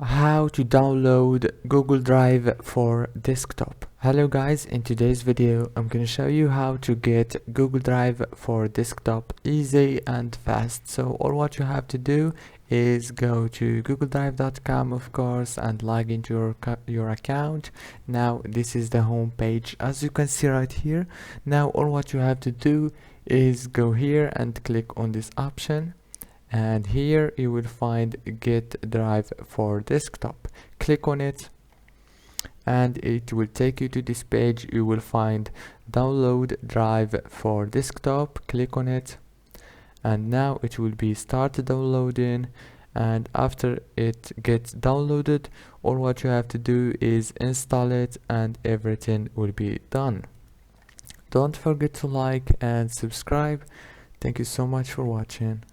How to download Google Drive for desktop. Hello guys, in today's video I'm going to show you how to get Google Drive for desktop easy and fast. So all what you have to do is go to googledrive.com, of course, and log into your account. Now this is the home page, as you can see right here. Now all what you have to do is go here and click on this option, and here you will find get drive for desktop. Click on it and it will take you to this page. You will find download drive for desktop. Click on it and now it will be start downloading, and after it gets downloaded, all what you have to do is install it and everything will be done. Don't forget to like and subscribe. Thank you so much for watching.